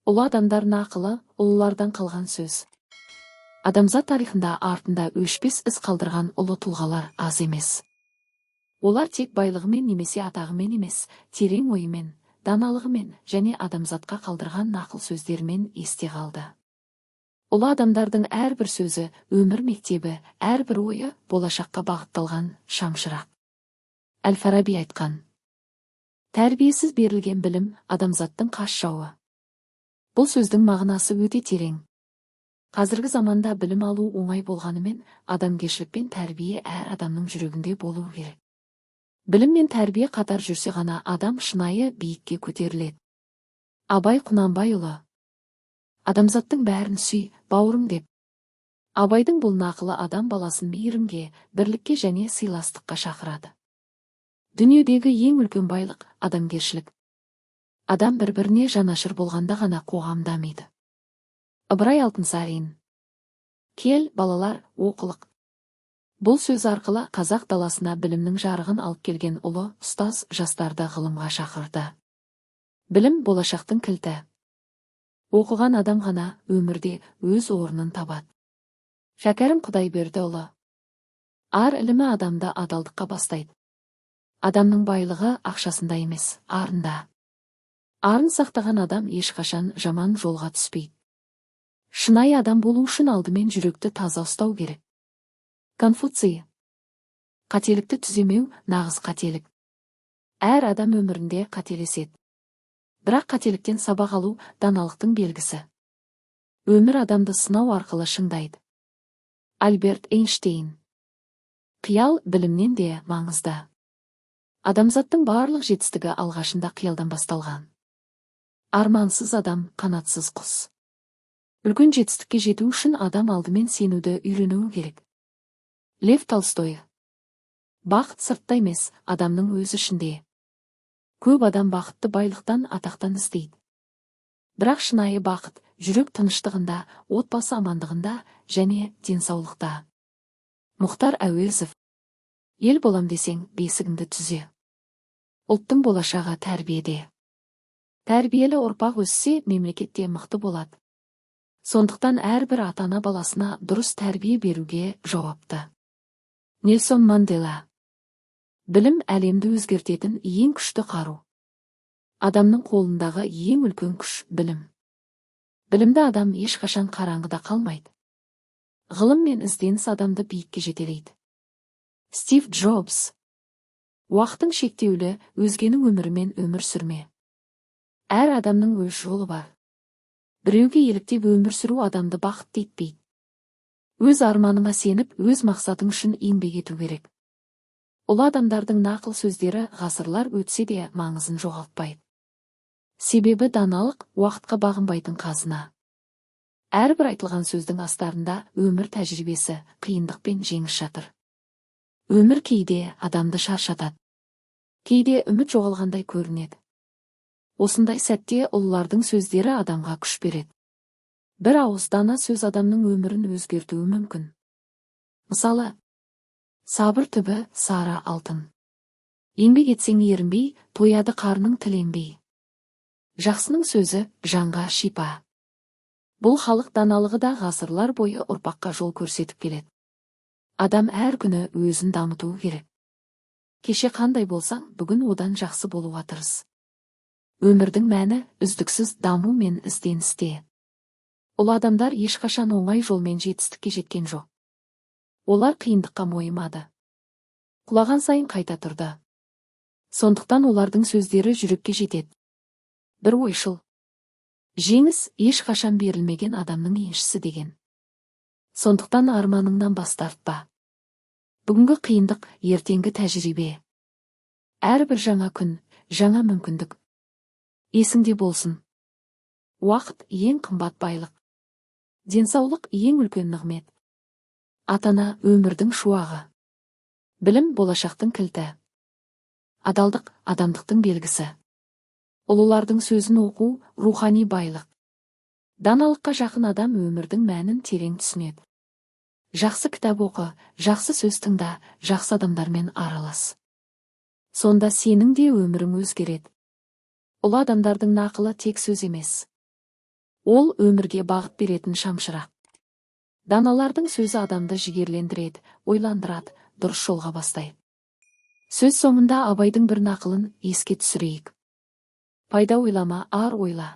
Ұлы адамдардың ақылы ұлылардан қалған сөз. Адамзат тарихында артында өшпес із қалдырған ұлы тұлғалар аз емес. Олар тек байлығымен немесе атағымен емес, терең ойымен, даналығымен және адамзатқа қалдырған нақыл сөздерімен есте қалды. Ұлы адамдардың әрбір сөзі өмір мектебі, әрбір ойы болашаққа бағытталған шамшырақ. Әл-Фараби айтқан: тәрбиесіз берілген білім адамзаттың қас жауы. Бұл сөздің мағынасы өте терең. Қазіргі заманда білім алу оңай болғанымен, адамгершілік пен тәрбие әр адамның жүрегінде болу керек. Білім мен тәрбие қатар жүрсе ғана адам шынайы биікке көтеріледі. Абай Құнанбайұлы: адамзаттың бәрін сүй, бауырым деп. Абайдың бұл нақылы адам баласын мейірімге, бірлікке және сыйластыққа шақырады. Дүниедегі ең үлкен байлық – адамгершілік. Адам бір-біріне жанашыр болғанда ғана қоғам дамиды. Ыбырай Алтынсарин: кел, балалар, оқылық. Бұл сөз арқылы қазақ даласына білімнің жарығын алып келген ұлы ұстаз жастарды ғылымға шақырды. Білім болашақтың кілті. Оқыған адам ғана өмірде өз орнын табады. Шәкәрім Құдайбердіұлы: ар ілімі адамды адалдыққа бастайды. Адамның байлығы ақшасында емес, арында. Арын сақтаған адам ешқашан жаман жолға түспейді. Шынайы адам болу үшін алдымен жүректі таза ұстау керек. Конфуций: қателікті түземеу нағыз қателік. Әр адам өмірінде қателеседі. Бірақ қателіктен сабақ алу даналықтың белгісі. Өмір адамды сынау арқылы шыңдайды. Альберт Эйнштейн: қиял білімнен де маңызды. Адамзаттың барлық жетістігі алғашында қиялдан басталған. Армансыз адам қанатсыз құс. Үлкен жетістікке жету үшін адам алдымен сенуді үйренуі керек. Лев Толстой: бақыт сыртта емес, адамның өз ішінде. Көп адам бақытты байлықтан, атақтан іздейді. Бірақ шынайы бақыт жүрек тыныштығында, отбасы амандығында және денсаулықта. Мұхтар Әуезов: ел болам десең, бесігіңді түзе. Ұлттың болашағы тәрбиеде. Тәрбиелі ұрпақ өссе, мемлекетте мықты болады. Сондықтан әрбір ата-ана баласына дұрыс тәрбие беруге жауапты. Нельсон Мандела: білім әлемді өзгертетін ең күшті қару. Адамның қолындағы ең үлкен күш – білім. Білімді адам ешқашан қараңғыда қалмайды. Ғылым мен ізденіс адамды биікке жетелейді. Стив Джобс: уақытың шектеулі, өзгенің өмірімен өмір сүрме. Әр адамның өз жолы бар. Біреуге еліктеп өмір сүру адамды бақытты етпейді. Өз арманыңа сеніп, өз мақсатың үшін еңбек ету керек. Ұлы адамдардың нақыл сөздері ғасырлар өтсе де маңызын жоғалтпайды. Себебі даналық уақытқа бағынбайтын қазына. Әрбір айтылған сөздің астарында өмір тәжірибесі, қиындық пен жеңіс жатыр. Өмір кейде адамды шаршатады. Кейде үміт жоғалғандай көрінеді. Осындай сәтте ұлылардың сөздері адамға күш береді. Бір ауыз дана сөз адамның өмірін өзгертуі мүмкін. Мысалы: сабыр түбі сары алтын. Еңбек етсең ерінбей, тояды қарның тіленбей. Жақсының сөзі жанға шипа. Бұл халық даналығы да ғасырлар бойы ұрпаққа жол көрсетіп келеді. Адам әр күні өзін дамытуы керек. Кеше қандай болсаң, бүгін одан жақсы болуға тырыс. Өмірдің мәні үздіксіз даму мен ізденісте. Ұлы адамдар ешқашан оңай жолмен жетістікке жеткен жоқ. Олар қиындыққа мойымады. Құлаған сайын қайта тұрды. Сондықтан олардың сөздері жүрекке жетеді. Бір ойшыл: жеңіс ешқашан берілмеген адамның еншісі деген. Сондықтан арманыңнан бас тартпа. Бүгінгі қиындық ертеңгі тәжірибе. Әрбір жаңа күн, жаңа мүмкіндік. Есіңде болсын: уақыт ең қымбат байлық. Денсаулық ең үлкен нығмет. Ата-ана өмірдің шуағы. Білім болашақтың кілті. Адалдық адамдықтың белгісі. Ұлылардың сөзін оқу рухани байлық. Даналыққа жақын адам өмірдің мәнін терең түсінеді. Жақсы кітап оқы, жақсы сөз тыңда, жақсы адамдармен аралас. Сонда сенің де өмірің өзгереді. Ұлы адамдардың нақылы тек сөз емес. Ол өмірге бағыт беретін шамшырақ. Даналардың сөзі адамды жігерлендіреді, ойландырады, дұрыс жолға бастайды. Сөз соңында Абайдың бір нақылын еске түсірейік. Пайда ойлама, ар ойла.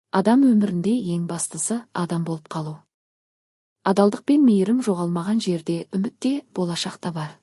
Адам өмірінде ең бастысы адам болып қалу. Адалдық пен мейірім жоғалмаған жерде үмітте болашақта бар.